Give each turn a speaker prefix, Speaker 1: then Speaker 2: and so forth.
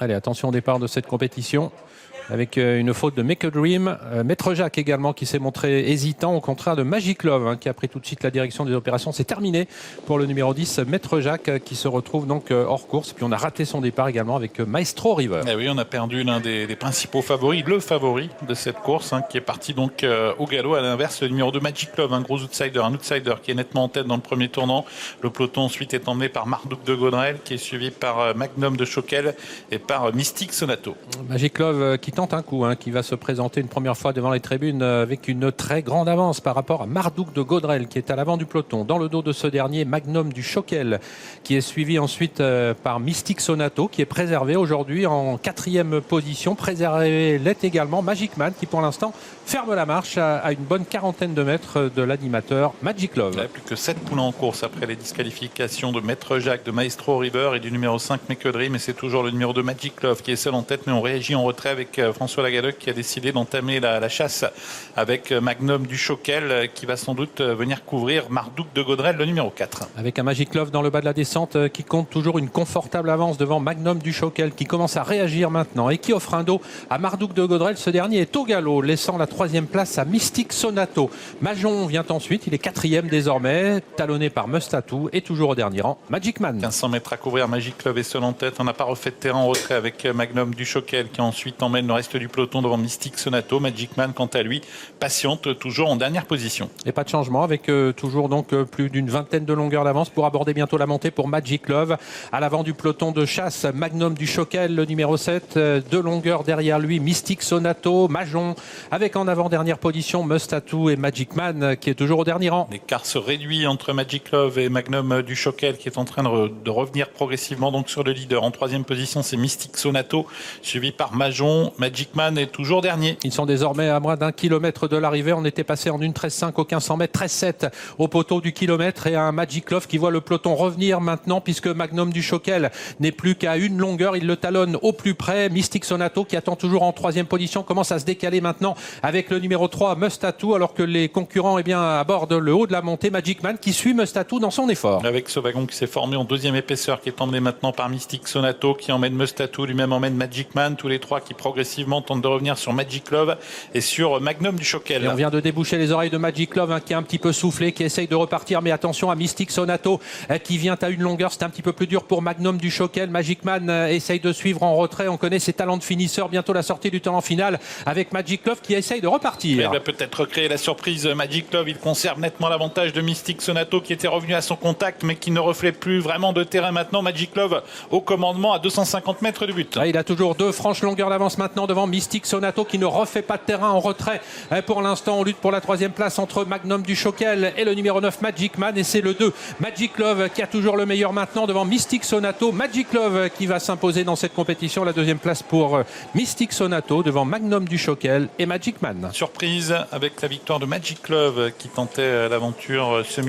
Speaker 1: Allez, attention au départ de cette compétition avec une faute de Make a Dream. Maître Jacques également qui s'est montré hésitant au contraire de Magic Love qui a pris tout de suite la direction des opérations. C'est terminé pour le numéro 10, Maître Jacques qui se retrouve donc hors course. Puis on a raté son départ également avec Maestro River.
Speaker 2: Et oui, on a perdu l'un des principaux favoris, le favori de cette course qui est parti donc au galop. À l'inverse, le numéro 2 Magic Love, un gros outsider, un outsider qui est nettement en tête dans le premier tournant. Le peloton ensuite est emmené par Marduk de Gaudrel qui est suivi par Magnum de Choquel et par Mystic Sonato.
Speaker 1: Magic Love qui tente un coup, qui va se présenter une première fois devant les tribunes avec une très grande avance par rapport à Marduk de Gaudrel qui est à l'avant du peloton. Dans le dos de ce dernier, Magnum du Choquel qui est suivi ensuite par Mystic Sonato qui est préservé aujourd'hui en 4e position. Préservé l'est également Magic Man qui pour l'instant ferme la marche à une bonne quarantaine de mètres de l'animateur Magic Love.
Speaker 2: Il n'y a plus que 7 poulains en course après les disqualifications de Maître Jacques, de Maestro River et du numéro 5 Make a Dream. Et c'est toujours le numéro 2 Magic Love qui est seul en tête, mais on réagit en retrait avec François Lagadec qui a décidé d'entamer la chasse avec Magnum du Choquel qui va sans doute venir couvrir Marduk de Gaudrel, le numéro 4.
Speaker 1: Avec un Magic Love dans le bas de la descente qui compte toujours une confortable avance devant Magnum du Choquel qui commence à réagir maintenant et qui offre un dos à Marduk de Gaudrel. Ce dernier est au galop, laissant la 3e place à Mystic Sonato. Majon vient ensuite, il est 4e désormais, talonné par Mustatou et toujours au dernier rang, Magic Man.
Speaker 2: 1500 mètres à couvrir, Magic Love est seul en tête. On n'a pas refait de terrain en retrait avec Magnum du Choquel qui ensuite emmène le reste du peloton devant Mystic Sonato. Magic Man, quant à lui, patiente toujours en dernière position.
Speaker 1: Et pas de changement avec toujours donc plus d'une vingtaine de longueurs d'avance pour aborder bientôt la montée pour Magic Love. À l'avant du peloton de chasse, Magnum du Choquel, le numéro 7, 2 longueurs derrière lui, Mystic Sonato, Majon, avec en avant-dernière position Mustatou et Magic Man qui est toujours au dernier rang.
Speaker 2: L'écart se réduit entre Magic Love et Magnum du Choquel qui est en train de revenir progressivement donc sur le leader. En 3e position, c'est Mystic Sonato, suivi par Majon. Magic Man est toujours dernier.
Speaker 1: Ils sont désormais à moins d'1 kilomètre de l'arrivée. On était passé en 1,13,5 au 1500 mètres, 13,7 au poteau du kilomètre et un Magic Love qui voit le peloton revenir maintenant puisque Magnum du Choquel n'est plus qu'à une longueur. Il le talonne au plus près. Mystic Sonato qui attend toujours en 3e position commence à se décaler maintenant avec le numéro 3 Mustatou alors que les concurrents abordent le haut de la montée. Magic Man qui suit Mustatou dans son effort.
Speaker 2: Avec ce wagon qui s'est formé en 2e épaisseur qui est emmené maintenant par Mystic Sonato qui emmène Mustatou, lui-même emmène Magic Man. Tous les trois qui progressivement tentent de revenir sur Magic Love et sur Magnum du Choquel.
Speaker 1: Et on vient de déboucher les oreilles de Magic Love qui est un petit peu soufflé, qui essaye de repartir, mais attention à Mystic Sonato qui vient à une longueur. C'est un petit peu plus dur pour Magnum du Choquel. Magic Man essaye de suivre en retrait. On connaît ses talents de finisseur. Bientôt la sortie du talent final avec Magic Love qui essaye de repartir.
Speaker 2: Il va peut-être créer la surprise. Magic Love, il conserve nettement l'avantage de Mystic Sonato qui était revenu à son contact mais qui ne reflète plus vraiment de terrain maintenant. Magic Love au commandement à 250 mètres du but.
Speaker 1: Il a toujours 2 franches longueurs d'avance maintenant devant Mystic Sonato qui ne refait pas de terrain en retrait. Pour l'instant, on lutte pour la 3e place entre Magnum du Choquel et le numéro 9 Magic Man et c'est le 2 Magic Love qui a toujours le meilleur maintenant devant Mystic Sonato. Magic Love qui va s'imposer dans cette compétition. La 2e place pour Mystic Sonato devant Magnum du Choquel et Magic Man.
Speaker 2: Surprise avec la victoire de Magic Love qui tentait l'aventure semi